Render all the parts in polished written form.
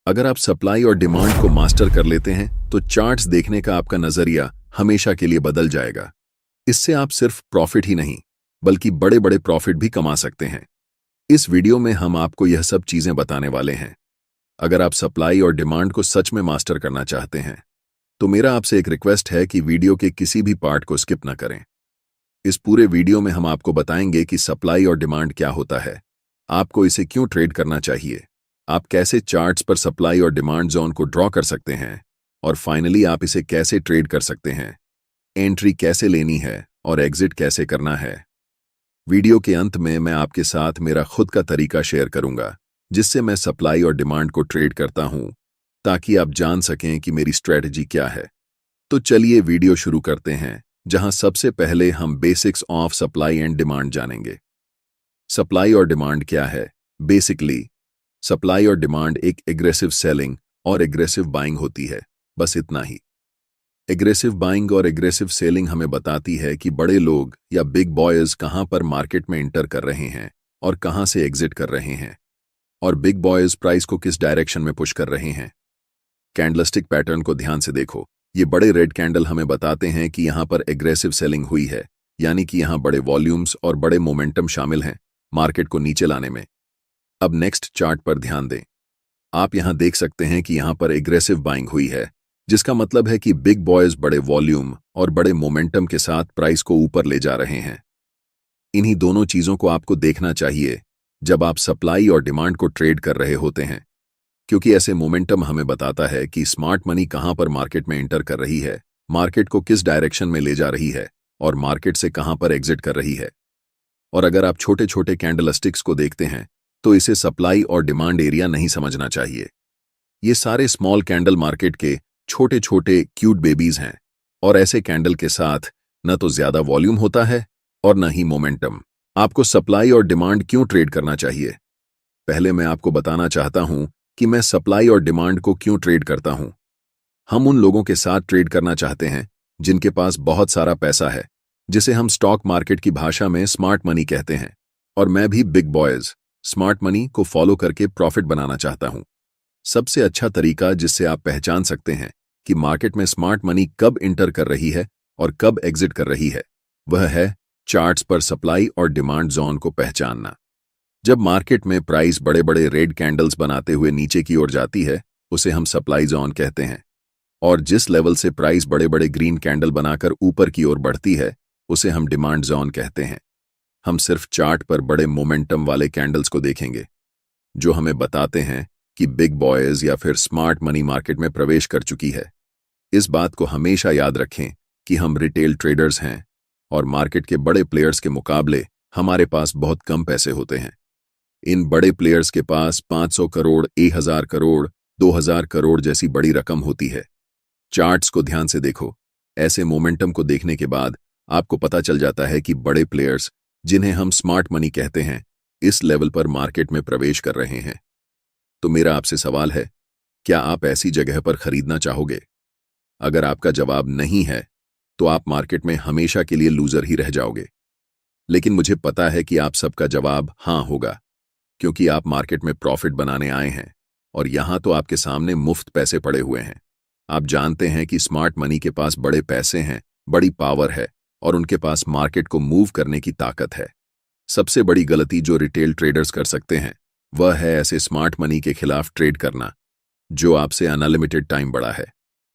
अगर आप सप्लाई और डिमांड को मास्टर कर लेते हैं तो चार्ट्स देखने का आपका नजरिया हमेशा के लिए बदल जाएगा। इससे आप सिर्फ प्रॉफिट ही नहीं बल्कि बड़े बड़े प्रॉफिट भी कमा सकते हैं। इस वीडियो में हम आपको यह सब चीजें बताने वाले हैं। अगर आप सप्लाई और डिमांड को सच में मास्टर करना चाहते हैं तो मेरा आपसे एक रिक्वेस्ट है कि वीडियो के किसी भी पार्ट को स्किप न करें। इस पूरे वीडियो में हम आपको बताएंगे कि सप्लाई और डिमांड क्या होता है, आपको इसे क्यों ट्रेड करना चाहिए, आप कैसे चार्ट्स पर सप्लाई और डिमांड जोन को ड्रॉ कर सकते हैं और फाइनली आप इसे कैसे ट्रेड कर सकते हैं, एंट्री कैसे लेनी है और एग्जिट कैसे करना है। वीडियो के अंत में मैं आपके साथ मेरा खुद का तरीका शेयर करूंगा जिससे मैं सप्लाई और डिमांड को ट्रेड करता हूं, ताकि आप जान सकें कि मेरी स्ट्रेटजी क्या है। तो चलिए वीडियो शुरू करते हैं, जहां सबसे पहले हम basics of supply and demand जानेंगे। सप्लाई और डिमांड क्या है? बेसिकली सप्लाई और डिमांड एक एग्रेसिव सेलिंग और एग्रेसिव बाइंग होती है, बस इतना ही। एग्रेसिव बाइंग और एग्रेसिव सेलिंग हमें बताती है कि बड़े लोग या बिग बॉयज कहां पर मार्केट में इंटर कर रहे हैं और कहां से एग्जिट कर रहे हैं, और बिग बॉयज प्राइस को किस डायरेक्शन में पुश कर रहे हैं। कैंडलस्टिक पैटर्न को ध्यान से देखो। ये बड़े रेड कैंडल हमें बताते हैं कि यहां पर एग्रेसिव सेलिंग हुई है, यानी कि यहां बड़े वॉल्यूम्स और बड़े मोमेंटम शामिल हैं मार्केट को नीचे लाने में। अब नेक्स्ट चार्ट पर ध्यान दें। आप यहां देख सकते हैं कि यहां पर एग्रेसिव बाइंग हुई है, जिसका मतलब है कि बिग बॉयज बड़े वॉल्यूम और बड़े मोमेंटम के साथ प्राइस को ऊपर ले जा रहे हैं। इन्हीं दोनों चीजों को आपको देखना चाहिए जब आप सप्लाई और डिमांड को ट्रेड कर रहे होते हैं, क्योंकि ऐसे मोमेंटम हमें बताता है कि स्मार्ट मनी कहां पर मार्केट में एंटर कर रही है, मार्केट को किस डायरेक्शन में ले जा रही है और मार्केट से कहां पर एग्जिट कर रही है। और अगर आप छोटे छोटे कैंडलस्टिक्स को देखते हैं तो इसे सप्लाई और डिमांड एरिया नहीं समझना चाहिए। ये सारे स्मॉल कैंडल मार्केट के छोटे छोटे क्यूट बेबीज हैं, और ऐसे कैंडल के साथ न तो ज्यादा वॉल्यूम होता है और न ही मोमेंटम। आपको सप्लाई और डिमांड क्यों ट्रेड करना चाहिए? पहले मैं आपको बताना चाहता हूं कि मैं सप्लाई और डिमांड को क्यों ट्रेड करता हूं। हम उन लोगों के साथ ट्रेड करना चाहते हैं जिनके पास बहुत सारा पैसा है, जिसे हम स्टॉक मार्केट की भाषा में स्मार्ट मनी कहते हैं, और मैं भी बिग बॉयज स्मार्ट मनी को फॉलो करके प्रॉफिट बनाना चाहता हूं। सबसे अच्छा तरीका जिससे आप पहचान सकते हैं कि मार्केट में स्मार्ट मनी कब इंटर कर रही है और कब एग्जिट कर रही है, वह है चार्ट्स पर सप्लाई और डिमांड जोन को पहचानना। जब मार्केट में प्राइस बड़े बड़े रेड कैंडल्स बनाते हुए नीचे की ओर जाती है, उसे हम सप्लाई जोन कहते हैं, और जिस लेवल से प्राइस बड़े बड़े ग्रीन कैंडल बनाकर ऊपर की ओर बढ़ती है, उसे हम डिमांड जोन कहते हैं। हम सिर्फ चार्ट पर बड़े मोमेंटम वाले कैंडल्स को देखेंगे जो हमें बताते हैं कि बिग बॉयज या फिर स्मार्ट मनी मार्केट में प्रवेश कर चुकी है। इस बात को हमेशा याद रखें कि हम रिटेल ट्रेडर्स हैं और मार्केट के बड़े प्लेयर्स के मुकाबले हमारे पास बहुत कम पैसे होते हैं। इन बड़े प्लेयर्स के पास 500 करोड़, 1000 करोड़, 2000 करोड़ जैसी बड़ी रकम होती है। चार्ट्स को ध्यान से देखो। ऐसे मोमेंटम को देखने के बाद आपको पता चल जाता है कि बड़े प्लेयर्स, जिन्हें हम स्मार्ट मनी कहते हैं, इस लेवल पर मार्केट में प्रवेश कर रहे हैं। तो मेरा आपसे सवाल है, क्या आप ऐसी जगह पर खरीदना चाहोगे? अगर आपका जवाब नहीं है तो आप मार्केट में हमेशा के लिए लूजर ही रह जाओगे। लेकिन मुझे पता है कि आप सबका जवाब हां होगा, क्योंकि आप मार्केट में प्रॉफिट बनाने आए हैं और यहां तो आपके सामने मुफ्त पैसे पड़े हुए हैं। आप जानते हैं कि स्मार्ट मनी के पास बड़े पैसे हैं, बड़ी पावर है और उनके पास मार्केट को मूव करने की ताकत है। सबसे बड़ी गलती जो रिटेल ट्रेडर्स कर सकते हैं वह है ऐसे स्मार्ट मनी के खिलाफ ट्रेड करना जो आपसे अनलिमिटेड टाइम बड़ा है।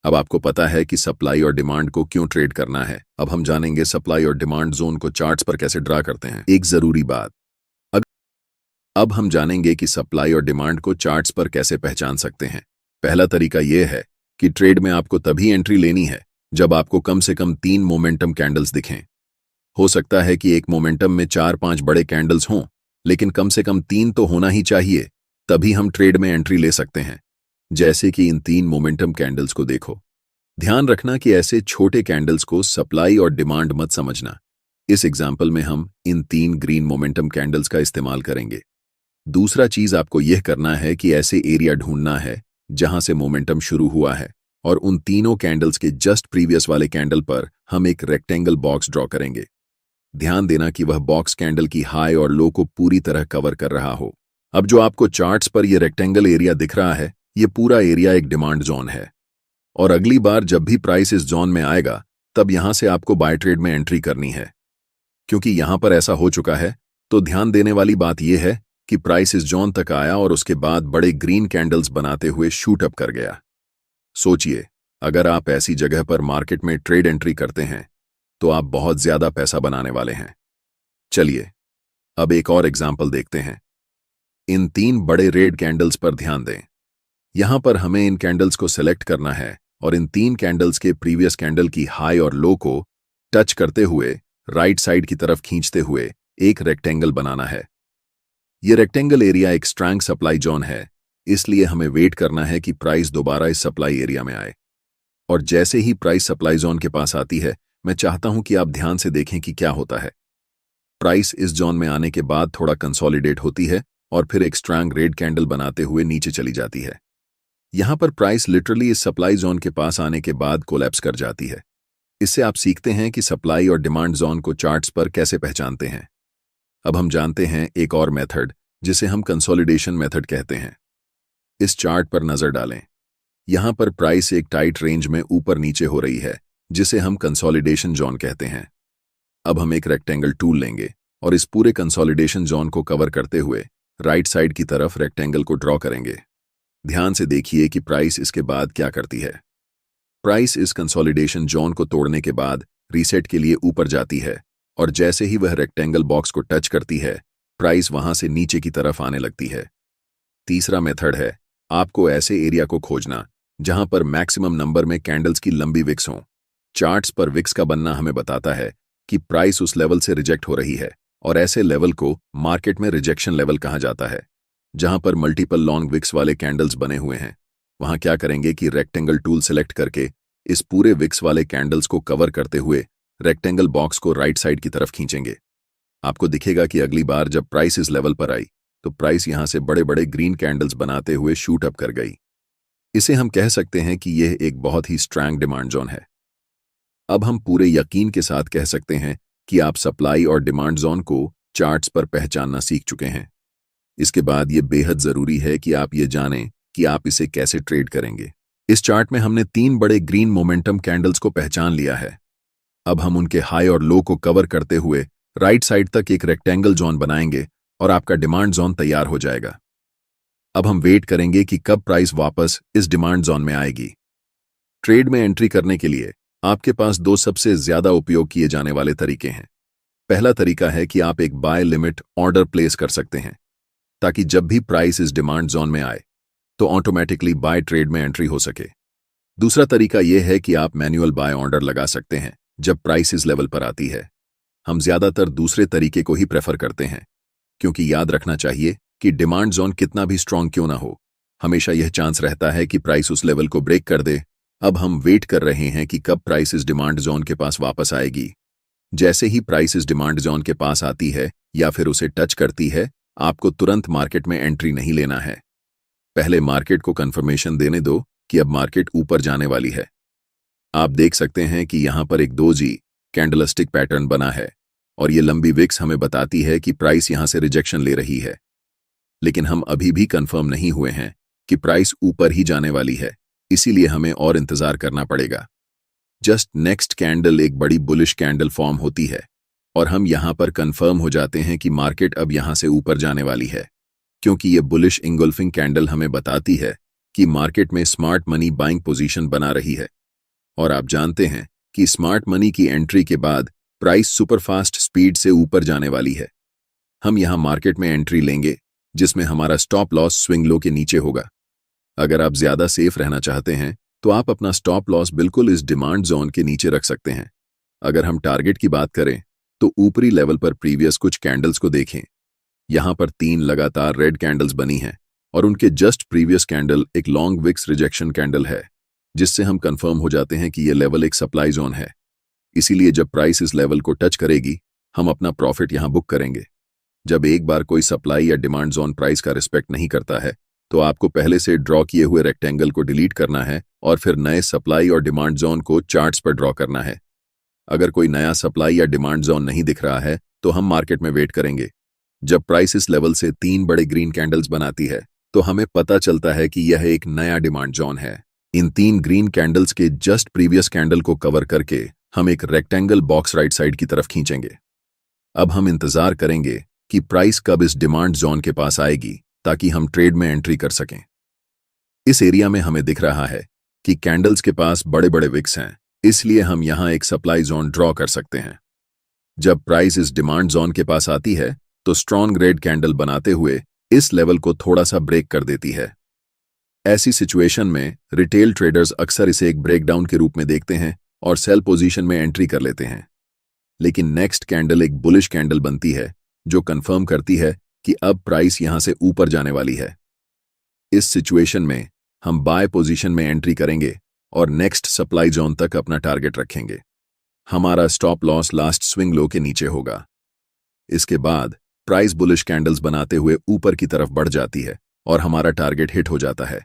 अब आपको पता है कि सप्लाई और डिमांड को क्यों ट्रेड करना है। अब हम जानेंगे सप्लाई और डिमांड जोन को चार्ट्स पर कैसे ड्रा करते हैं। एक जरूरी बात, अब हम जानेंगे कि सप्लाई और डिमांड को चार्ट्स पर कैसे पहचान सकते हैं। पहला तरीका यह है कि ट्रेड में आपको तभी एंट्री लेनी है जब आपको कम से कम 3 मोमेंटम कैंडल्स दिखें। हो सकता है कि एक मोमेंटम में 4-5 बड़े कैंडल्स हों, लेकिन कम से कम 3 तो होना ही चाहिए, तभी हम ट्रेड में एंट्री ले सकते हैं। जैसे कि इन 3 मोमेंटम कैंडल्स को देखो। ध्यान रखना कि ऐसे छोटे कैंडल्स को सप्लाई और डिमांड मत समझना। इस एग्जाम्पल में हम इन 3 ग्रीन मोमेंटम कैंडल्स का इस्तेमाल करेंगे। दूसरा चीज आपको यह करना है कि ऐसे एरिया ढूंढना है जहां से मोमेंटम शुरू हुआ है, और उन तीनों कैंडल्स के जस्ट प्रीवियस वाले कैंडल पर हम एक रेक्टेंगल बॉक्स ड्रॉ करेंगे। ध्यान देना कि वह बॉक्स कैंडल की हाई और लो को पूरी तरह कवर कर रहा हो। अब जो आपको चार्ट्स पर यह रेक्टेंगल एरिया दिख रहा है, ये पूरा एरिया एक डिमांड जोन है और अगली बार जब भी प्राइस इस जोन में आएगा तब यहां से आपको बाय ट्रेड में एंट्री करनी है। क्योंकि यहां पर ऐसा हो चुका है तो ध्यान देने वाली बात यह है कि प्राइस इस जोन तक आया और उसके बाद बड़े ग्रीन कैंडल्स बनाते हुए शूट अप कर गया। सोचिए, अगर आप ऐसी जगह पर मार्केट में ट्रेड एंट्री करते हैं तो आप बहुत ज्यादा पैसा बनाने वाले हैं। चलिए अब एक और एग्जाम्पल देखते हैं। इन 3 बड़े रेड कैंडल्स पर ध्यान दें। यहां पर हमें इन कैंडल्स को सिलेक्ट करना है और इन 3 कैंडल्स के प्रीवियस कैंडल की हाई और लो को टच करते हुए राइट साइड की तरफ खींचते हुए एक रेक्टेंगल बनाना है। यह रेक्टेंगल एरिया एक स्ट्रॉन्ग सप्लाई जोन है, इसलिए हमें वेट करना है कि प्राइस दोबारा इस सप्लाई एरिया में आए। और जैसे ही प्राइस सप्लाई जोन के पास आती है, मैं चाहता हूं कि आप ध्यान से देखें कि क्या होता है। प्राइस इस जोन में आने के बाद थोड़ा कंसोलिडेट होती है और फिर एक स्ट्रॉन्ग रेड कैंडल बनाते हुए नीचे चली जाती है। यहां पर प्राइस लिटरली इस सप्लाई जोन के पास आने के बाद कोलैप्स कर जाती है। इससे आप सीखते हैं कि सप्लाई और डिमांड जोन को चार्ट्स पर कैसे पहचानते हैं। अब हम जानते हैं एक और मेथड जिसे हम कंसोलिडेशन मेथड कहते हैं। इस चार्ट पर नजर डालें। यहां पर प्राइस एक टाइट रेंज में ऊपर नीचे हो रही है जिसे हम कंसोलिडेशन जोन कहते हैं। अब हम एक रेक्टेंगल टूल लेंगे और इस पूरे कंसोलिडेशन जोन को कवर करते हुए राइट साइड की तरफ रेक्टेंगल को ड्रॉ करेंगे। ध्यान से देखिए कि प्राइस इसके बाद क्या करती है। प्राइस इस कंसोलिडेशन जोन को तोड़ने के बाद रीसेट के लिए ऊपर जाती है और जैसे ही वह रेक्टेंगल बॉक्स को टच करती है, प्राइस वहां से नीचे की तरफ आने लगती है। तीसरा मेथड है आपको ऐसे एरिया को खोजना जहां पर मैक्सिमम नंबर में कैंडल्स की लंबी विक्स हों। चार्ट्स पर विक्स का बनना हमें बताता है कि प्राइस उस लेवल से रिजेक्ट हो रही है और ऐसे लेवल को मार्केट में रिजेक्शन लेवल कहा जाता है। जहां पर मल्टीपल लॉन्ग विक्स वाले कैंडल्स बने हुए हैं, वहां क्या करेंगे कि रेक्टेंगल टूल सेलेक्ट करके इस पूरे विक्स वाले कैंडल्स को कवर करते हुए रेक्टेंगल बॉक्स को राइट साइड की तरफ खींचेंगे। आपको दिखेगा कि अगली बार जब प्राइस इस लेवल पर आई तो प्राइस यहां से बड़े बड़े ग्रीन कैंडल्स बनाते हुए शूट अप कर गई। इसे हम कह सकते हैं कि यह एक बहुत ही स्ट्रॉन्ग डिमांड जोन है। अब हम पूरे यकीन के साथ कह सकते हैं कि आप सप्लाई और डिमांड जोन को चार्ट्स पर पहचानना सीख चुके हैं। इसके बाद यह बेहद जरूरी है कि आप ये जानें कि आप इसे कैसे ट्रेड करेंगे। इस चार्ट में हमने 3 बड़े ग्रीन मोमेंटम कैंडल्स को पहचान लिया है। अब हम उनके हाई और लो को कवर करते हुए राइट साइड तक एक रेक्टेंगल जोन बनाएंगे और आपका डिमांड जोन तैयार हो जाएगा। अब हम वेट करेंगे कि कब प्राइस वापस इस डिमांड जोन में आएगी। ट्रेड में एंट्री करने के लिए आपके पास 2 सबसे ज्यादा उपयोग किए जाने वाले तरीके हैं। पहला तरीका है कि आप एक बाय लिमिट ऑर्डर प्लेस कर सकते हैं ताकि जब भी प्राइस इस डिमांड जोन में आए तो ऑटोमेटिकली बाय ट्रेड में एंट्री हो सके। दूसरा तरीका यह है कि आप मैन्युअल बाय ऑर्डर लगा सकते हैं जब प्राइस इस लेवल पर आती है। हम ज्यादातर दूसरे तरीके को ही प्रेफर करते हैं क्योंकि याद रखना चाहिए कि डिमांड जोन कितना भी स्ट्रांग क्यों ना हो, हमेशा यह चांस रहता है कि प्राइस उस लेवल को ब्रेक कर दे। अब हम वेट कर रहे हैं कि कब प्राइस इस डिमांड जोन के पास वापस आएगी। जैसे ही प्राइस इस डिमांड जोन के पास आती है या फिर उसे टच करती है, आपको तुरंत मार्केट में एंट्री नहीं लेना है। पहले मार्केट को कंफर्मेशन देने दो कि अब मार्केट ऊपर जाने वाली है। आप देख सकते हैं कि यहां पर एक 2G कैंडलस्टिक पैटर्न बना है और ये लंबी विक्स हमें बताती है कि प्राइस यहां से रिजेक्शन ले रही है। लेकिन हम अभी भी कंफर्म नहीं हुए हैं कि प्राइस ऊपर ही जाने वाली है, इसीलिए हमें और इंतजार करना पड़ेगा। जस्ट नेक्स्ट कैंडल एक बड़ी बुलिश कैंडल फॉर्म होती है और हम यहां पर कंफर्म हो जाते हैं कि मार्केट अब यहां से ऊपर जाने वाली है, क्योंकि ये बुलिश इंगल्फिंग कैंडल हमें बताती है कि मार्केट में स्मार्ट मनी बाइंग पोजीशन बना रही है। और आप जानते हैं कि स्मार्ट मनी की एंट्री के बाद प्राइस सुपरफास्ट स्पीड से ऊपर जाने वाली है। हम यहां मार्केट में एंट्री लेंगे जिसमें हमारा स्टॉप लॉस स्विंग लो के नीचे होगा। अगर आप ज्यादा सेफ रहना चाहते हैं तो आप अपना स्टॉप लॉस बिल्कुल इस डिमांड जोन के नीचे रख सकते हैं। अगर हम टारगेट की बात करें तो ऊपरी लेवल पर प्रीवियस कुछ कैंडल्स को देखें। यहां पर 3 लगातार रेड कैंडल्स बनी हैं और उनके जस्ट प्रीवियस कैंडल एक लॉन्ग विक्स रिजेक्शन कैंडल है, जिससे हम कंफर्म हो जाते हैं कि यह लेवल एक सप्लाई जोन है। इसीलिए जब प्राइस इस लेवल को टच करेगी, हम अपना प्रॉफिट यहां बुक करेंगे। जब एक बार कोई सप्लाई या डिमांड जोन प्राइस का रिस्पेक्ट नहीं करता है तो आपको पहले से ड्रॉ किए हुए रेक्टेंगल को डिलीट करना है और फिर नए सप्लाई और डिमांड जोन को चार्ट्स पर ड्रॉ करना है। अगर कोई नया सप्लाई या डिमांड जोन नहीं दिख रहा है तो हम मार्केट में वेट करेंगे। जब प्राइस इस लेवल से 3 बड़े ग्रीन कैंडल्स बनाती है तो हमें पता चलता है कि यह एक नया डिमांड जोन है। इन 3 ग्रीन कैंडल्स के जस्ट प्रीवियस कैंडल को कवर करके हम एक रेक्टेंगल बॉक्स राइट साइड की तरफ खींचेंगे। अब हम इंतजार करेंगे कि प्राइस कब इस डिमांड जोन के पास आएगी ताकि हम ट्रेड में एंट्री कर सकें। इस एरिया में हमें दिख रहा है कि कैंडल्स के पास बड़े बड़े विक्स हैं, इसलिए हम यहां एक सप्लाई जोन ड्रॉ कर सकते हैं। जब प्राइस इस डिमांड जोन के पास आती है तो स्ट्रॉन्ग रेड कैंडल बनाते हुए इस लेवल को थोड़ा सा ब्रेक कर देती है। ऐसी सिचुएशन में रिटेल ट्रेडर्स अक्सर इसे एक ब्रेकडाउन के रूप में देखते हैं और सेल पोजीशन में एंट्री कर लेते हैं। लेकिन नेक्स्ट कैंडल एक बुलिश कैंडल बनती है जो कंफर्म करती है कि अब प्राइस यहां से ऊपर जाने वाली है। इस सिचुएशन में हम बाय पोजीशन में एंट्री करेंगे और नेक्स्ट सप्लाई जोन तक अपना टारगेट रखेंगे। हमारा stop loss last swing low के नीचे होगा। इसके बाद प्राइस बुलिश कैंडल्स बनाते हुए ऊपर की तरफ बढ़ जाती है और हमारा टारगेट हिट हो जाता है।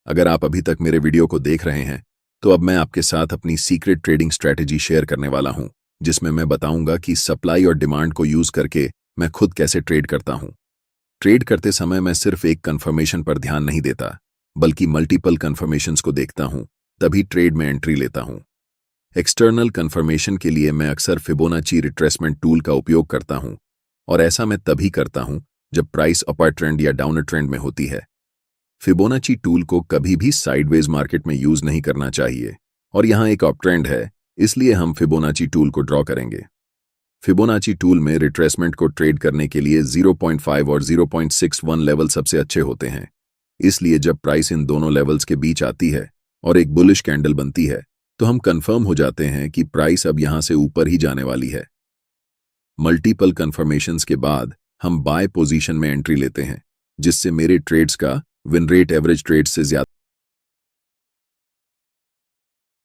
अगर आप अभी तक मेरे वीडियो को देख रहे हैं तो अब मैं आपके साथ अपनी सीक्रेट ट्रेडिंग स्ट्रैटेजी शेयर करने वाला हूं, जिसमें मैं बताऊंगा कि सप्लाई और डिमांड को यूज करके मैं खुद कैसे ट्रेड करता हूं। ट्रेड करते समय मैं सिर्फ एक कंफर्मेशन पर ध्यान नहीं देता, बल्कि मल्टीपल कंफर्मेशंस को देखता हूं, तभी ट्रेड में एंट्री लेता हूं। एक्सटर्नल कंफर्मेशन के लिए मैं अक्सर फिबोनाची रिट्रेसमेंट टूल का उपयोग करता हूं, और ऐसा मैं तभी करता हूं जब प्राइस अपर ट्रेंड या डाउनर ट्रेंड में होती है। फिबोनाची टूल को कभी भी साइडवेज मार्केट में यूज नहीं करना चाहिए, और यहां एक अप ट्रेंड है, इसलिए हम फिबोनाची टूल को ड्रॉ करेंगे। फिबोनाची टूल में रिट्रेसमेंट को ट्रेड करने के लिए 0.5 और 0.61 लेवल सबसे अच्छे होते हैं। इसलिए जब प्राइस इन दोनों लेवल्स के बीच आती है और एक बुलिश कैंडल बनती है तो हम कंफर्म हो जाते हैं कि प्राइस अब यहां से ऊपर ही जाने वाली है। मल्टीपल कंफर्मेशंस के बाद हम बाय पोजीशन में एंट्री लेते हैं, जिससे मेरे ट्रेड्स का विन रेट एवरेज ट्रेड से ज्यादा